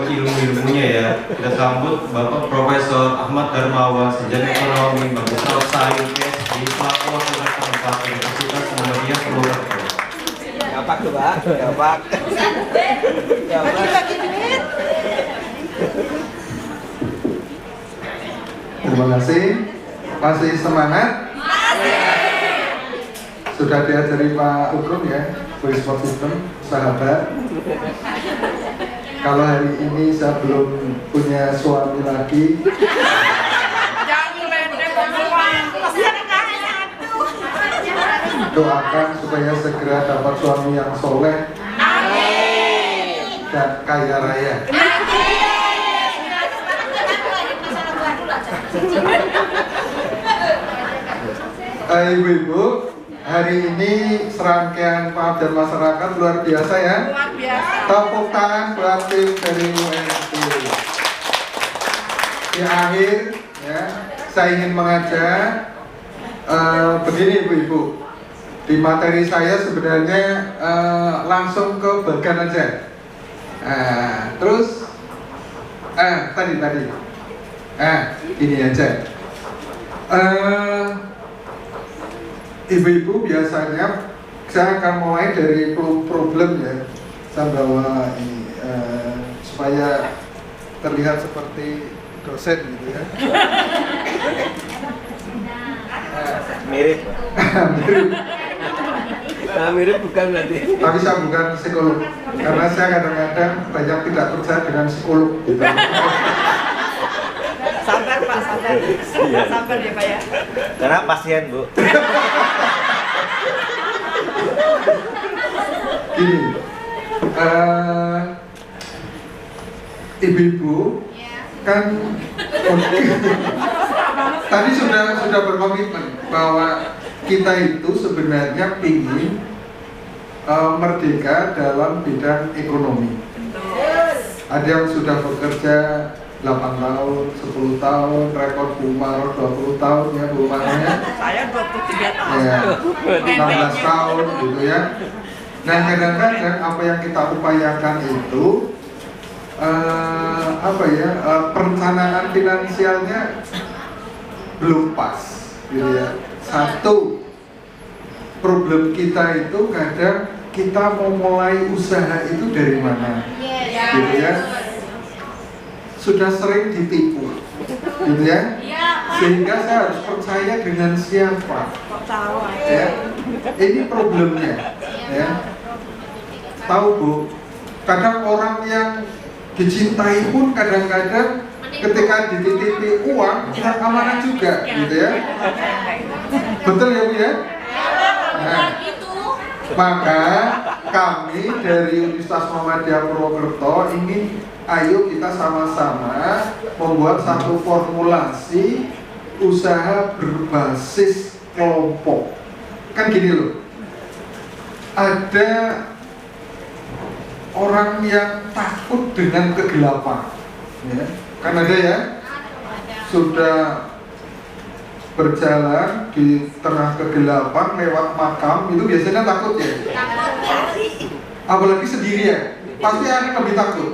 ilmu-ilmunya ya. Kita sambut Bapak Profesor Ahmad Darmawan, Sarjana Ekonomi, Magister of Science di Papua Barat Universitas Muhammadiyah Purwokerto. Gapak tuh, Pak. Gapak. Bagi-bagi duit. Terima kasih. Masih semangat? Sudah diajari Pak Ugum ya, Support System, sahabat. Kalau hari ini saya belum punya suami lagi, doakan supaya segera dapat suami yang soleh dan kaya raya. Ibu-ibu, hari ini serangkaian Maaf dan Masyarakat luar biasa ya. Luar biasa. Tepuk tangan buat tim dari UNT. Di akhir, ya, saya ingin mengajak begini ibu-ibu. Di materi saya sebenarnya langsung ke bagian aja. Terus, tadi, ini aja. Ibu-ibu biasanya saya akan mulai dari problem ya. Saya bawa ini supaya terlihat seperti dosen gitu ya. Mirip. Mirip. Nah, mirip bukan berarti. Tapi saya bukan psikolog karena saya kadang-kadang banyak tidak percaya dengan psikolog gitu. Sabar Pak, sabar. Sabar ya Pak ya. Karena pasien, Bu. Gini, ibu-ibu kan tadi sudah berkomitmen bahwa kita itu sebenarnya ingin merdeka dalam bidang ekonomi. Ada yang sudah bekerja 8 tahun, 10 tahun, rekor Bu Marot 20 tahun ya Bu Marotnya. Saya 23 tahun. Ya, 16 tahun gitu ya. Nah kadang-kadang apa yang kita upayakan itu perencanaan finansialnya belum pas gitu ya. Satu, problem kita itu kadang kita mau mulai usaha itu dari mana gitu ya. Sudah sering ditipu gitu ya. Sehingga saya harus percaya dengan siapa ya. Ini problemnya ya. Tahu Bu, kadang orang yang dicintai pun kadang-kadang ketika dititipi uang tidak amanah juga gitu ya. Betul ya Bu ya? Nah, maka kami dari Universitas Muhammadiyah Purwokerto ingin ayo kita sama-sama membuat satu formulasi usaha berbasis kelompok. Kan gini loh, ada orang yang takut dengan kegelapan ya. Kan ada ya, sudah berjalan di tengah kegelapan lewat makam itu biasanya takut ya, apalagi sendirian pasti akan lebih takut.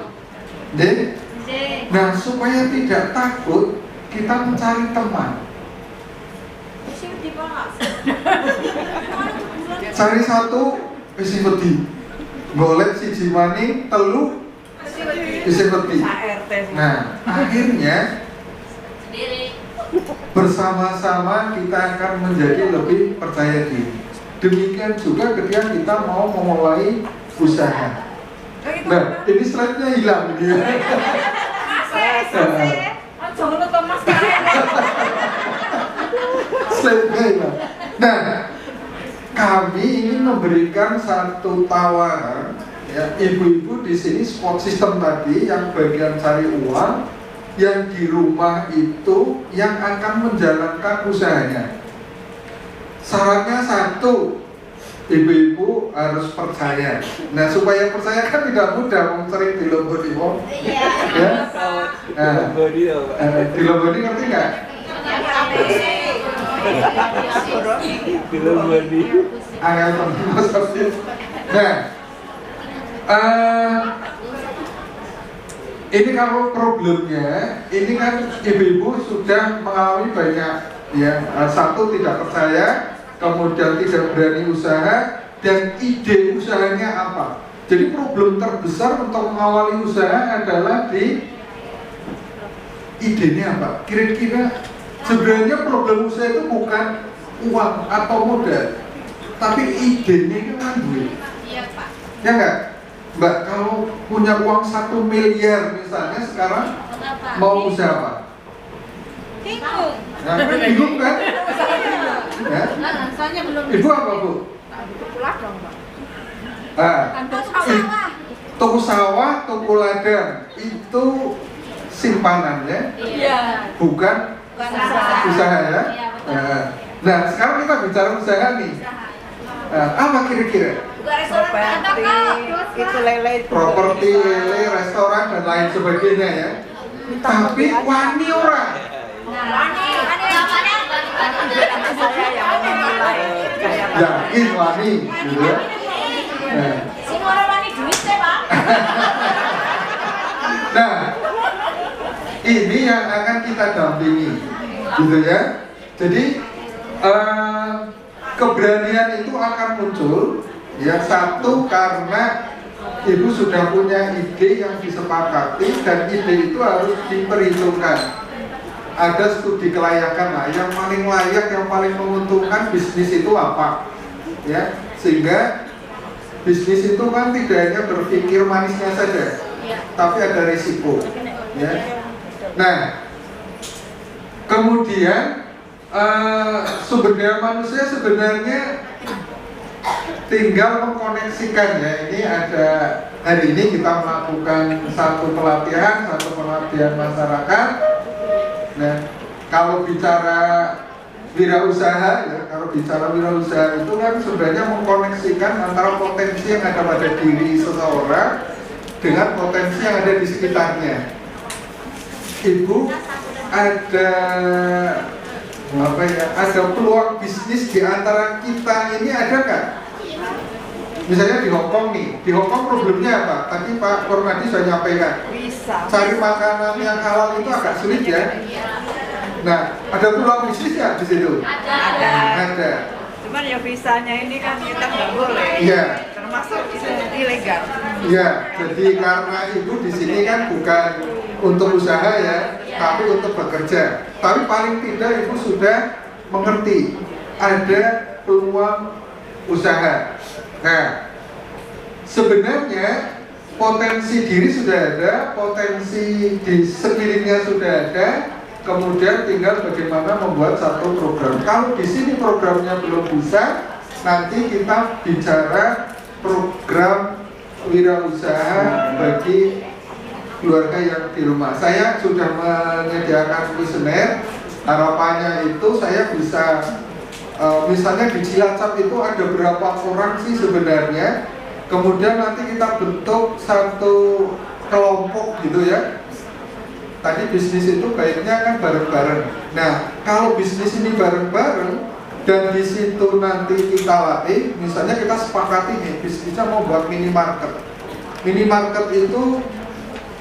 Nah supaya tidak takut kita mencari teman. Cari satu isi peti, golek siji maning telu isi peti. Nah akhirnya bersama-sama kita akan menjadi lebih percaya diri. Demikian juga ketika kita mau memulai usaha. Nah ini slide-nya hilang gitu ya. Slide-nya hilang. Nah kami ingin memberikan satu tawaran ya, ibu-ibu di sini support system tadi yang bagian cari uang, yang di rumah itu yang akan menjalankan usahanya. Syaratnya satu, ibu-ibu harus percaya. Nah supaya percaya kan tidak mudah, sering diloboni wong. Ya. Nah, diloboni ngerti nggak? Diloboni. Nah, ini kalau problemnya, ini kan ibu-ibu sudah mengalami banyak ya, satu tidak percaya, kemudian tidak berani usaha, dan ide usahanya apa. Jadi problem terbesar untuk mengawali usaha adalah di idenya apa. Kira-kira sebenarnya problem usaha itu bukan uang atau modal, tapi idenya itu kan duit. Iya Pak. Ya enggak? Mbak, kalau punya uang 1 miliar misalnya sekarang Kenapa? mau usaha apa? Bingung. Nah, bingung kan? Ya? Nah, soalnya belum Ibu apa, Bu? Pulang dong, Mbak. Toko sawah, toko ladang itu simpanan ya, Iya. bukan bukan usaha ya. Iya, betul. Nah, sekarang kita bicara usaha nih. Apa kira-kira? Buka restoran Properti, atau itu lele itu. Properti, lele, restoran dan lain sebagainya ya. Tapi wani ora. Nah, wani namanya Anak saya yang memulai kayak Yakin wani, gitu ya. Nah, sing ora wani duit teh, Pak. Nah, ini yang akan kita dampingi, gitu ya. Jadi keberanian itu akan muncul, ya satu karena ibu sudah punya ide yang disepakati dan ide itu harus diperhitungkan. Ada studi kelayakan lah, yang paling layak, yang paling menguntungkan bisnis itu apa, ya sehingga bisnis itu kan tidak hanya berpikir manisnya saja, tapi ada risiko, ya. Nah, kemudian sumber daya manusia sebenarnya tinggal mengkoneksikan ya. Ini ada hari ini kita melakukan satu pelatihan masyarakat. Nah, kalau bicara wirausaha ya, itu kan sebenarnya mengkoneksikan antara potensi yang ada pada diri seseorang dengan potensi yang ada di sekitarnya. Ibu ada apa ya? Ada peluang bisnis di antara kita ini ada nggak? Misalnya di Hongkong nih, di Hongkong problemnya apa? Tadi Pak Kormadi sudah nyampaikan. bisa. Cari makanan yang halal itu agak sulit ya. Nah, ada peluang bisnis ya di situ? Ada. Cuman ya visanya ini kan kita nggak boleh. Iya. Termasuk itu ilegal. Iya. Jadi karena ibu di sini kan bukan untuk usaha ya, tapi untuk bekerja. Tapi paling tidak ibu sudah mengerti ada peluang usaha. Nah, sebenarnya potensi diri sudah ada, potensi di sekelilingnya sudah ada, kemudian tinggal bagaimana membuat satu program. Kalau di sini programnya belum bisa, nanti kita bicara program wirausaha bagi keluarga yang di rumah. Saya sudah menyediakan kuesioner, harapannya itu saya bisa misalnya di Cilacap itu ada berapa orang sih sebenarnya, kemudian nanti kita bentuk satu kelompok gitu ya. Tadi bisnis itu baiknya kan bareng-bareng. Nah, kalau bisnis ini bareng-bareng dan di situ nanti kita latih, misalnya kita sepakati nih bisnisnya mau buat minimarket. Minimarket itu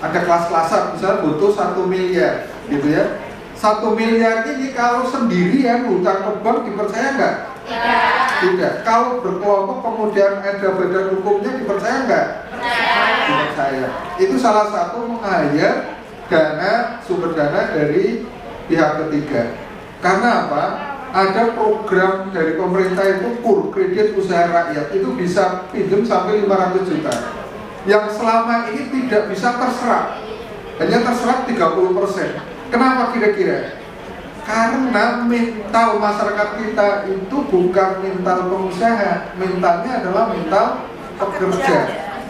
ada kelas-kelasan, misalnya butuh 1 miliar gitu ya. 1 miliar ini kalau sendirian hutang ke bank dipercaya nggak? Tidak. Kalau berkelompok kemudian ada badan hukumnya dipercaya nggak? Dipercaya. Itu salah satu menghayat dana, sumber dana dari pihak ketiga. Karena apa? Ada program dari pemerintah itu KUR, kredit usaha rakyat, itu bisa pinjam sampai 500 juta. Yang selama ini tidak bisa terserap, hanya terserap 30%. Kenapa kira-kira? Karena mental masyarakat kita itu bukan mental pengusaha, mentalnya adalah mental pekerja.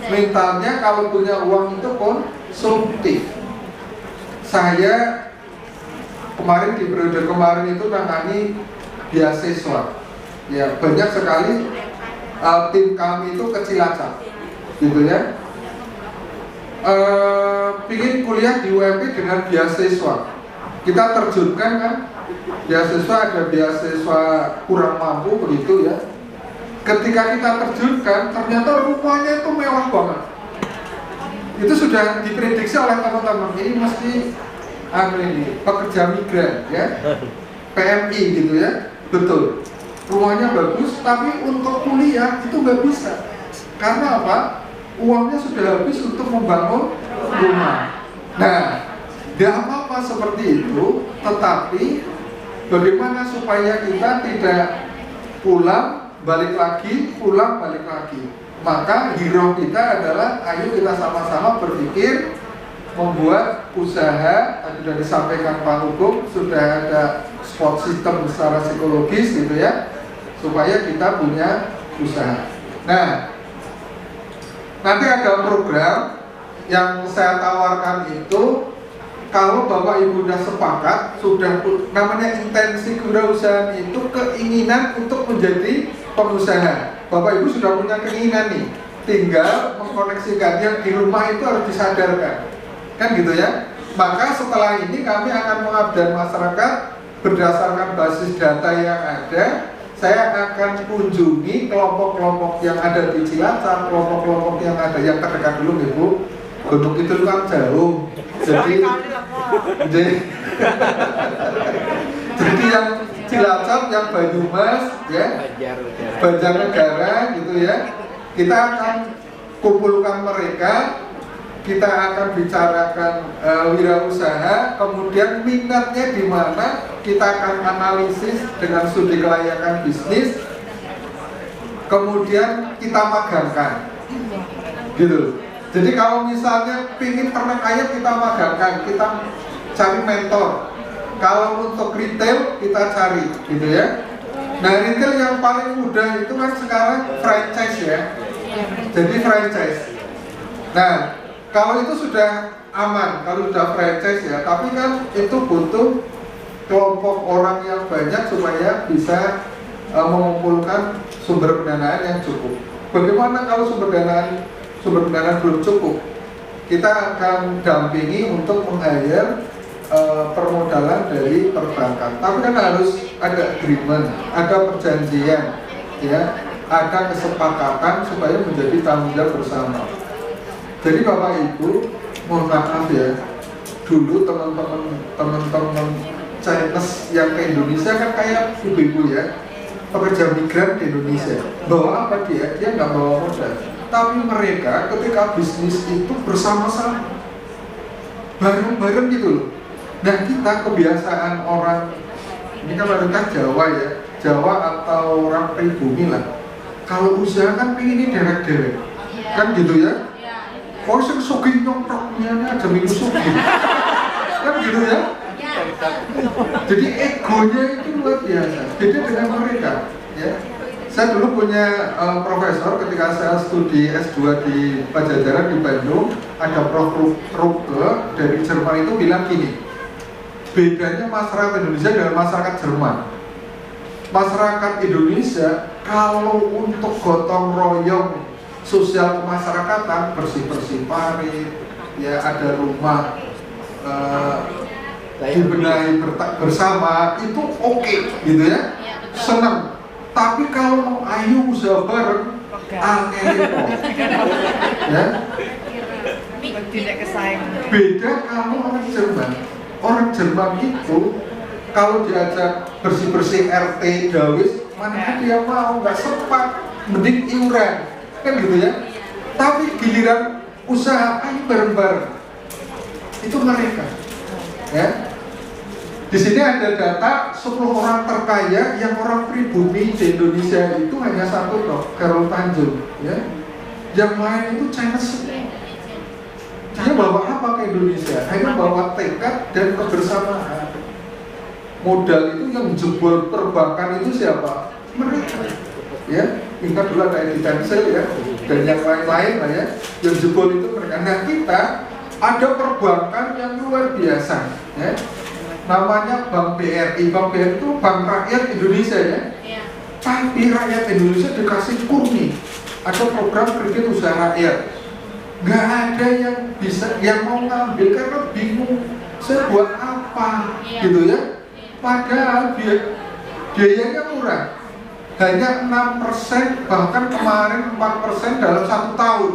Mentalnya kalau punya uang itu konsumtif. Saya kemarin di periode kemarin itu nangani beasiswa. Ya, banyak sekali tim kami itu ke Cilacap, gitu ya. Pingin kuliah di UMP dengan beasiswa, kita terjunkan kan, beasiswa ada beasiswa kurang mampu begitu ya. Ketika kita terjunkan, ternyata rumahnya itu mewah banget. itu sudah diprediksi oleh teman-teman ini mesti ini pekerja migran ya, PMI gitu ya, betul. Rumahnya bagus, tapi untuk kuliah itu nggak bisa. Karena apa? Uangnya sudah habis untuk membangun rumah. Nah, nggak apa-apa seperti itu, tetapi bagaimana supaya kita tidak pulang balik lagi, pulang balik lagi. Maka hero kita adalah ayo kita sama-sama berpikir membuat usaha. Tadi sudah disampaikan Pak Hukum, sudah ada support system secara psikologis gitu ya, supaya kita punya usaha. Nah, nanti ada program yang saya tawarkan itu, kalau Bapak Ibu sudah sepakat, sudah namanya intensi kewirausahaan itu keinginan untuk menjadi pengusaha. Bapak Ibu sudah punya keinginan nih, tinggal mengkoneksikan. Yang di rumah itu harus disadarkan, kan gitu ya. Maka setelah ini kami akan mengabdi masyarakat berdasarkan basis data yang ada. Saya akan kunjungi kelompok-kelompok yang ada di Cilacap, kelompok-kelompok yang ada yang terdekat dulu Ibu. Gunung itu kan jauh, jadi yang Cilacap, yang Banyumas, ya, Banjarnegara, gitu ya. Kita akan kumpulkan mereka, kita akan bicarakan wirausaha, kemudian minatnya di mana, kita akan analisis dengan studi kelayakan bisnis, kemudian kita magangkan, gitu. Jadi kalau misalnya pingin ternak ayam kita magangkan, kita cari mentor. Kalau untuk retail kita cari, gitu ya. Nah, retail yang paling mudah itu kan sekarang franchise ya. Jadi franchise. Nah, kalau itu sudah aman, kalau sudah franchise ya. Tapi kan itu butuh kelompok orang yang banyak supaya bisa mengumpulkan sumber pendanaan yang cukup. Bagaimana kalau sumber pendanaan belum cukup? Kita akan dampingi untuk meng-hire permodalan dari perbankan. Tapi kan harus ada agreement, ada perjanjian, ya, ada kesepakatan supaya menjadi tanggung jawab bersama. Jadi Bapak Ibu, mohon maaf ya, dulu teman-teman Chinese yang ke Indonesia kan kayak ibu-ibu ya, pekerja migran di Indonesia. Bawa apa dia? Dia nggak bawa modal. Tapi mereka ketika bisnis itu bersama-sama, bareng-bareng gitu loh. Nah, kita kebiasaan orang, ini kan mereka Jawa ya, Jawa atau orang pribumi lah. Kalau usaha kan pengen derek-derek, kan gitu ya. Kok sing sugih nyongkroknya aja minggu sugih, kan gitu ya. Jadi egonya itu luar biasa. Beda dengan mereka, ya. Saya dulu punya profesor ketika saya studi S2 di Pajajaran di Bandung, ada Prof. Ruke dari Jerman itu bilang gini, bedanya masyarakat Indonesia dengan masyarakat Jerman. Masyarakat Indonesia kalau untuk gotong royong sosial kemasyarakatan, bersih-bersih parit, ya ada rumah dibenahi bersama, itu oke, gitu ya, senang. Tapi kalau mau ayo usaha bareng, aneh ya. Tidak kesaing. Beda kalau orang Jerman. Orang Jerman itu kalau diajak bersih-bersih RT Dawis, mana dia mau, nggak sempat, mending iuran, kan gitu ya. Tapi giliran usaha, ayo bareng-bareng, itu mereka, ya. Di sini ada data 10 orang terkaya yang orang pribumi di Indonesia itu hanya satu toh, Carol Tanjung, ya. Yang lain itu Chinese. Dia bawa apa ke Indonesia? Hanya bawa tekad dan kebersamaan. Modal itu yang jebol perbankan itu siapa? Mereka. Ya, ingat dulu ada Edi Tansel ya, dan yang lain-lain lah ya. Yang jebol itu mereka. Nah, kita ada perbankan yang luar biasa, ya. Namanya Bank BRI. Bank BRI itu Bank Rakyat Indonesia ya. Tapi rakyat Indonesia dikasih kurni. Ada program kredit usaha rakyat. Gak ada yang bisa, yang mau ngambil karena bingung saya buat apa, gitu ya. Padahal biayanya murah, hanya 6%, bahkan kemarin 4% dalam 1 tahun.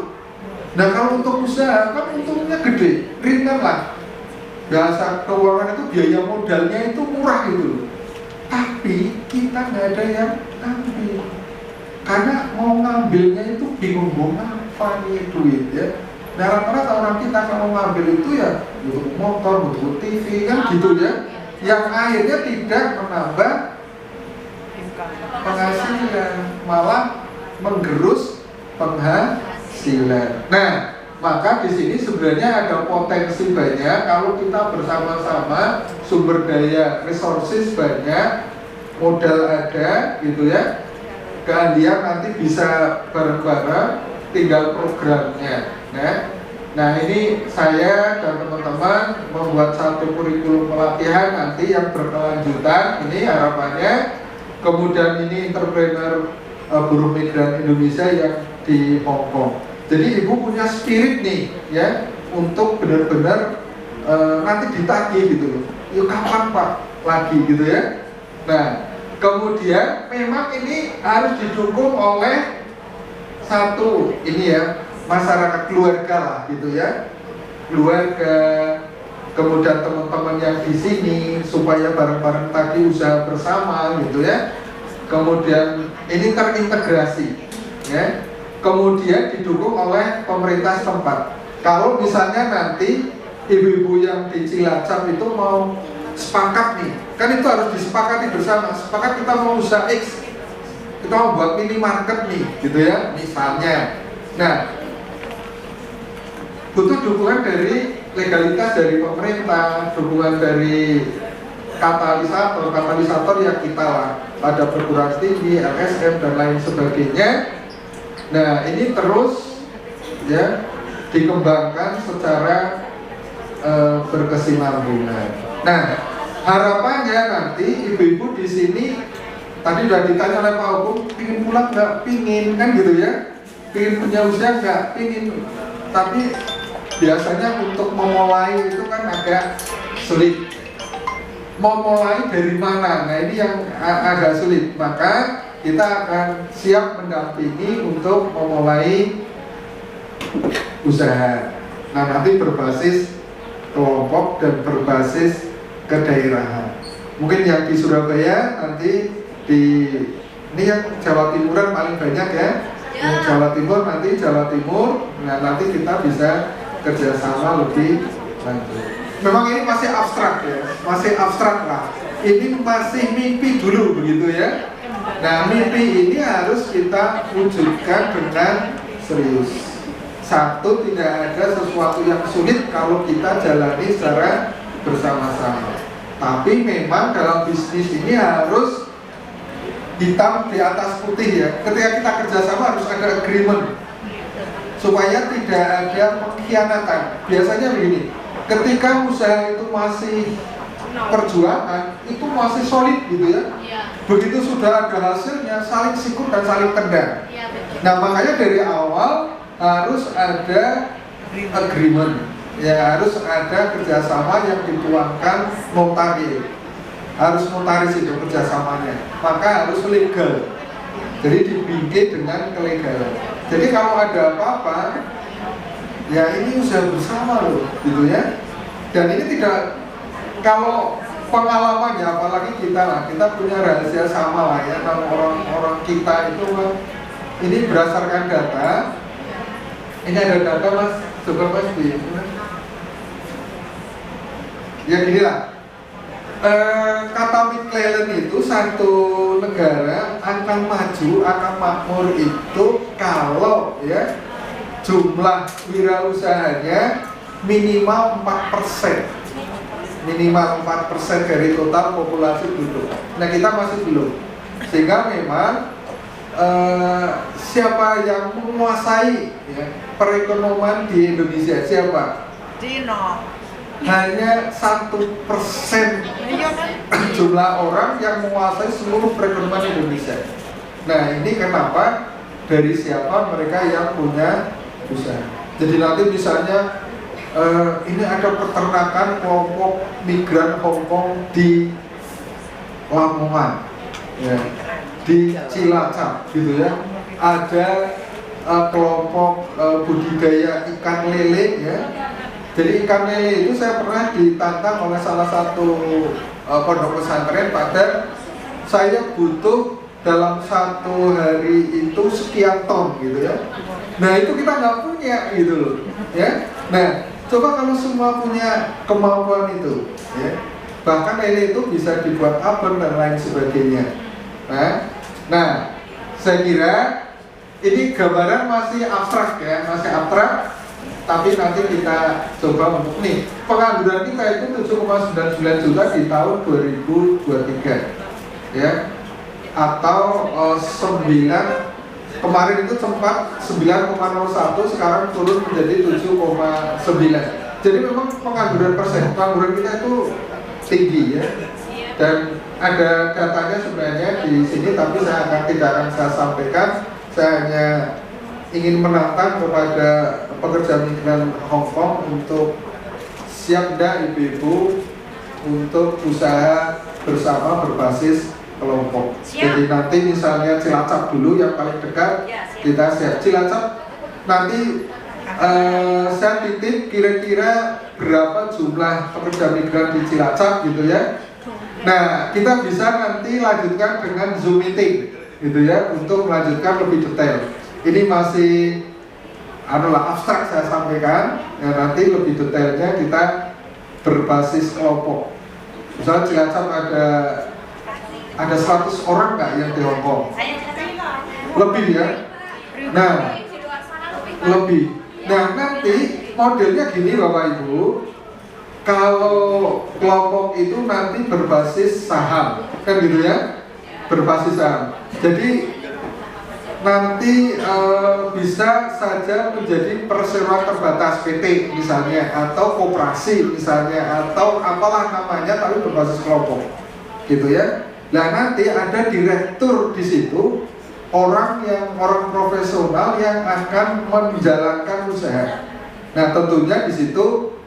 Nah kalau untuk usaha kan untungnya gede, ringan lah. Bahasa keuangan itu biaya modalnya itu murah gitu loh. Tapi kita nggak ada yang ambil. Karena mau ngambilnya itu bingung mau apa nih duit ya. Nah rata-rata orang kita kalau ngambil itu ya butuh motor, butuh TV kan gitu ya. Yang akhirnya tidak menambah penghasilan, malah menggerus penghasilan. Nah, maka di sini sebenarnya ada potensi banyak kalau kita bersama-sama, sumber daya resources banyak, modal ada gitu ya. Keahlian nanti bisa bareng-bareng, tinggal programnya. Nah ini saya dan teman-teman membuat satu kurikulum pelatihan nanti yang berkelanjutan. Ini harapannya. Kemudian ini entrepreneur buruh migran Indonesia yang di Hong Kong. Jadi ibu punya spirit nih ya untuk benar-benar nanti ditagih gitu loh. Yuk kapan Pak lagi gitu ya. Nah kemudian memang ini harus didukung oleh satu ini ya masyarakat keluarga lah gitu ya, keluarga, kemudian teman-teman yang di sini supaya bareng-bareng tadi usaha bersama gitu ya. Kemudian ini terintegrasi ya. Kemudian didukung oleh pemerintah setempat. Kalau misalnya nanti ibu-ibu yang di Cilacap itu mau sepakat nih, kan itu harus disepakati bersama. Sepakat kita mau usaha X, kita mau buat minimarket nih gitu ya misalnya. Nah butuh dukungan dari legalitas dari pemerintah, dukungan dari katalisator yang kita lah, ada perguruan tinggi, LSM dan lain sebagainya. Nah ini terus ya dikembangkan secara berkesinambungan. Nah harapannya nanti ibu-ibu di sini tadi udah ditanya oleh Pak Hukum, pingin pulang nggak? Pingin kan gitu ya, pingin punya usaha nggak? Pingin, tapi biasanya untuk memulai itu kan agak sulit. Mau mulai dari mana? Nah ini yang agak sulit. Maka kita akan siap mendampingi untuk memulai usaha. Nah nanti berbasis kelompok dan berbasis kedaerahan. Mungkin yang di Surabaya nanti di ini yang Jawa Timuran paling banyak ya. Yang Jawa Timur nanti Jawa Timur. Nah nanti kita bisa kerjasama lebih lanjut. Memang ini masih abstrak ya, masih abstrak lah. Ini masih mimpi dulu begitu ya. Nah mimpi ini harus kita wujudkan dengan serius. Satu, tidak ada sesuatu yang sulit kalau kita jalani secara bersama-sama. Tapi memang dalam bisnis ini harus hitam di atas putih ya. Ketika kita kerjasama harus ada agreement supaya tidak ada pengkhianatan. Biasanya begini, ketika usaha itu masih perjuangan, itu masih solid gitu ya. Begitu sudah ada hasilnya, saling sikut dan saling tendang. Nah makanya dari awal harus ada agreement, ya harus ada kerjasama yang dituangkan notaris. Harus notaris itu kerjasamanya, maka harus legal. Jadi dibingkai dengan kelegalan. Jadi kalau ada apa-apa, ya ini usaha bersama loh, gitu ya. Dan ini tidak, kalau pengalamannya, apalagi kita lah, kita punya rahasia sama lah ya. Kalau orang-orang kita itu kan, ini berdasarkan data. Ini ada data mas, coba mas di ya gini lah. Kata McClellan itu satu negara akan maju, akan makmur itu kalau ya jumlah wirausahanya minimal 4%, minimal 4% dari total populasi penduduk. Nah kita masih belum, sehingga memang siapa yang menguasai ya, perekonomian di Indonesia siapa? Cina. Hanya 1% jumlah orang yang menguasai seluruh perekonomian Indonesia. Nah ini kenapa? Dari siapa mereka yang punya usaha. Jadi nanti misalnya ini ada peternakan kelompok migran Hong Kong di Lamongan, ya, di Cilacap, gitu ya. Ada kelompok budidaya ikan lele ya. Jadi ikan lele itu saya pernah ditantang oleh salah satu pondok pesantren pada saya butuh dalam satu hari itu sekian ton gitu ya. Nah itu kita nggak punya gitu loh ya. Nah coba kalau semua punya kemampuan itu ya, bahkan lele itu bisa dibuat abon dan lain sebagainya. Nah saya kira ini gambaran masih abstrak ya, masih abstrak. Tapi nanti kita coba untuk nih pengangguran kita itu 7,99 juta di tahun 2023 ya, atau 9 kemarin itu sempat 9,01 sekarang turun menjadi 7,9. Jadi memang pengangguran kita itu tinggi ya, dan ada datanya sebenarnya di sini tapi tidak akan saya sampaikan. Saya hanya ingin menantang kepada pekerja migran Hong Kong untuk siap enggak ibu-ibu untuk usaha bersama berbasis kelompok. Jadi nanti misalnya Cilacap dulu yang paling dekat, kita siap Cilacap. Nanti saya titip kira-kira berapa jumlah pekerja migran di Cilacap gitu ya. Nah kita bisa nanti lanjutkan dengan Zoom meeting gitu ya, untuk melanjutkan lebih detail. Ini masih abstrak saya sampaikan ya, nanti lebih detailnya kita berbasis kelompok. Misalnya Cilacap ada 100 orang nggak yang di Hong Kong? Lebih ya? Nah, lebih. Nah nanti modelnya gini Bapak Ibu, kalau kelompok itu nanti berbasis saham, kan gitu ya? Berbasis saham. Jadi nanti bisa saja menjadi perseroan terbatas PT misalnya, atau koperasi misalnya, atau apalah namanya tapi berbasis kelompok gitu ya. Nah nanti ada direktur di situ, orang profesional yang akan menjalankan usaha. Nah tentunya di situ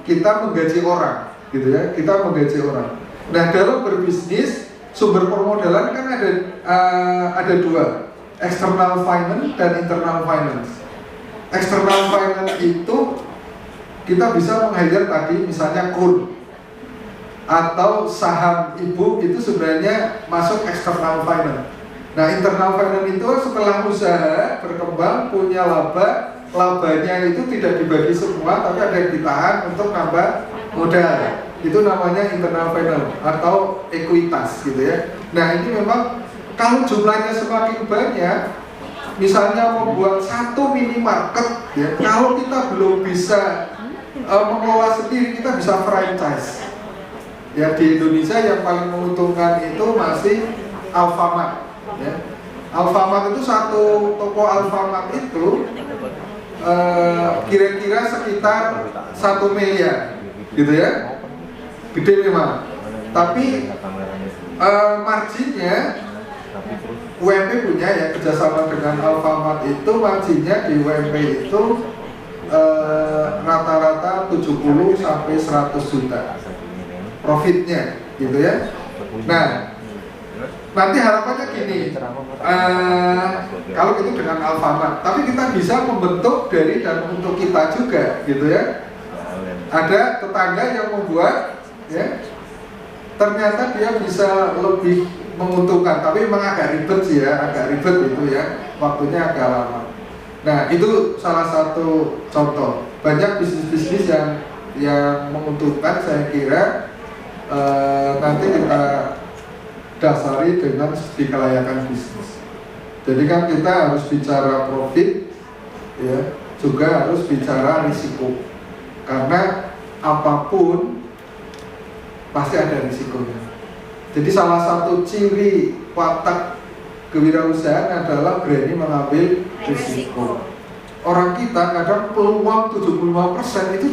kita menggaji orang gitu ya, kita menggaji orang. Nah dalam berbisnis sumber permodalan kan ada dua, external finance dan internal finance. External finance itu kita bisa meng-hire tadi misalnya kun atau saham ibu, itu sebenarnya masuk external finance. Nah internal finance itu setelah usaha berkembang punya labanya itu tidak dibagi semua tapi ada yang ditahan untuk nambah modal. Itu namanya internal finance atau ekuitas gitu ya. Nah ini memang kalau jumlahnya semakin banyak, misalnya membuat satu minimarket ya, kalau kita belum bisa mengelola sendiri, kita bisa franchise ya. Di Indonesia yang paling menguntungkan itu masih Alfamart ya. Alfamart itu satu toko Alfamart itu kira-kira sekitar 1 miliar gitu ya, gede memang. Tapi marginnya UMP punya ya, kerjasama dengan Alfamart itu marginnya di UMP itu rata-rata 70 sampai 100 juta profitnya gitu ya. Nah nanti harapannya gini, kalau itu dengan Alfamart, tapi kita bisa membentuk dari dan untuk kita juga gitu ya. Ada tetangga yang membuat ya, ternyata dia bisa lebih menguntungkan, tapi memang agak ribet sih ya, agak ribet itu ya, waktunya agak lama. Nah itu salah satu contoh. Banyak bisnis-bisnis yang menguntungkan, saya kira nanti kita dasari dengan studi kelayakan bisnis. Jadi kan kita harus bicara profit ya, juga harus bicara risiko. Karena apapun pasti ada risikonya. Jadi salah satu ciri watak kewirausahaan adalah berani mengambil risiko. Orang kita kadang peluang 75% itu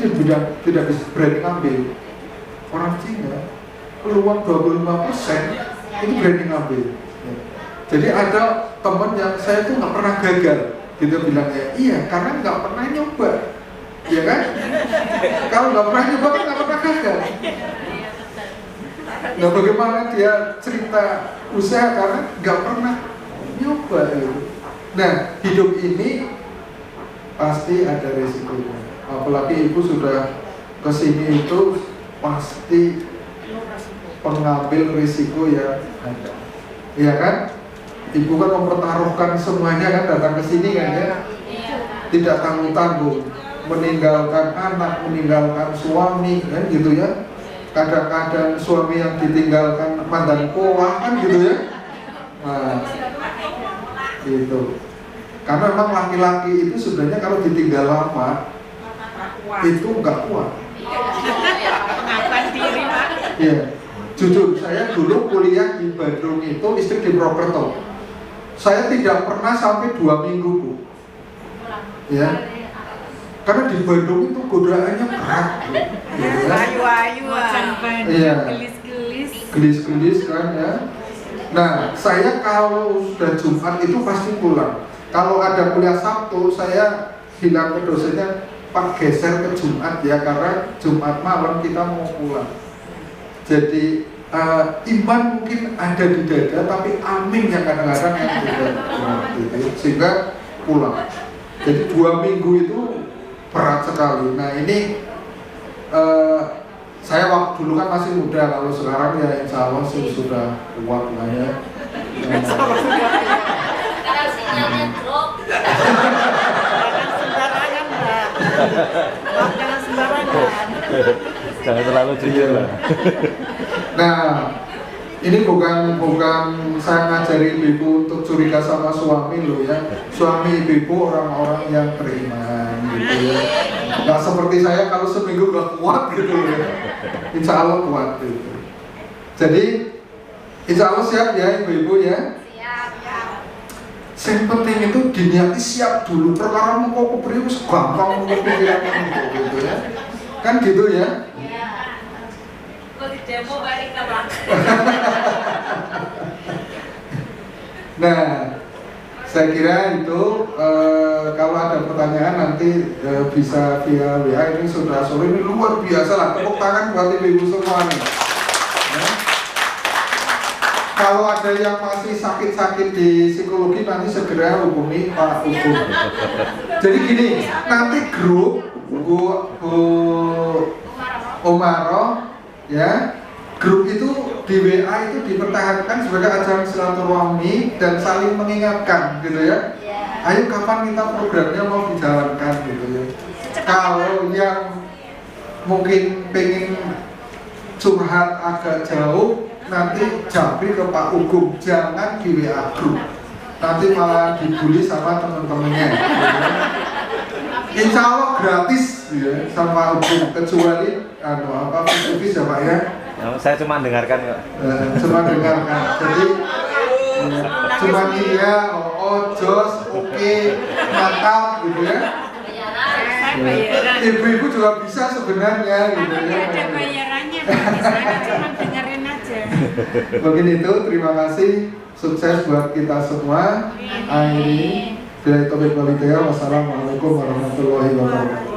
tidak bisa berani ambil. Orang Cina peluang 25% itu berani ngambil. Jadi ada teman yang saya tuh nggak pernah gagal, gitu bilang ya, iya karena nggak pernah nyoba. Iya kan? Kalau nggak pernah nyoba kan nggak pernah gagal. Nah bagaimana dia cerita usaha karena nggak pernah nyoba gitu. Nah, hidup ini pasti ada resikonya. Apalagi ibu sudah kesini itu pasti pengambil risiko yang ada. Iya kan? Ibu kan mempertaruhkan semuanya kan datang ke sini kan ya. Tidak tanggung-tanggung, meninggalkan anak, meninggalkan suami kan gitu ya. Kadang-kadang suami yang ditinggalkan mandan kolah kan gitu ya. Nah, gitu. Karena memang laki-laki itu sebenarnya kalau ditinggal lama itu nggak kuat. Pengakuan diri, Pak. Iya. Jujur, saya dulu kuliah di Bandung itu istri di Purwokerto. Saya tidak pernah sampai 2 minggu, Bu. Ya. Karena di Bandung itu godaannya berat, Bu. Ya. Ayu-ayu, Iya. gelis-gelis. Gelis-gelis kan ya. Nah, saya kalau sudah Jumat itu pasti pulang. Kalau ada kuliah Sabtu, saya bilang ke dosennya, Pak geser ke Jumat ya, karena Jumat malam kita mau pulang. Jadi iman mungkin ada di dada, tapi amin yang kadang-kadang yang tidak gitu, sehingga pulang. Jadi 2 minggu itu berat sekali. Nah ini saya waktu dulu kan masih muda, kalau sekarang ya insya Allah sih sudah kuat lah ya. Sekarang sinyalnya drop. Sembarangan, Mbak. Jangan sembarangan. Jangan terlalu jujur lah. Nah, ini bukan saya ngajari ibu untuk curiga sama suami loh ya. Suami ibu orang-orang yang beriman gitu ya. Nggak seperti saya kalau seminggu udah kuat gitu ya. Insya Allah kuat gitu. Jadi insya Allah siap ya ibu-ibu ya. Yang penting itu diniati siap dulu. Perkara mau kok berius gampang pikiran gitu ya. Kan gitu ya. Kok di demo balik ke belakang. Nah, saya kira itu kalau ada pertanyaan nanti bisa via WA. Ini sudah sore, ini luar biasa lah. Tepuk tangan buat ibu-ibu semua nih. Ya. Kalau ada yang masih sakit-sakit di psikologi nanti segera hubungi Pak Hukum. Jadi gini, nanti grup Bu Omaro ya, grup itu di WA itu dipertahankan sebagai ajang silaturahmi dan saling mengingatkan gitu ya. Ayo kapan kita programnya mau dijalankan gitu ya. Kalau yang mungkin pengen curhat agak jauh, nanti japri ke Pak Ugum, jangan di WA grup. Nanti malah dibully sama teman-temannya. Gitu ya. Insya Allah gratis ya, sama Ugum, kecuali aktivis ya Pak ya. Saya cuma dengarkan kok. Cuma dengarkan. Jadi cuma iya, jos, oke, mantap gitu ya. Ibu-ibu juga bisa sebenarnya gitu ya. Ada bayarannya, bisa cuma dengerin aja. Mungkin itu, terima kasih, sukses buat kita semua. Akhiri, bila itu walhidayah, wassalamualaikum warahmatullahi wabarakatuh.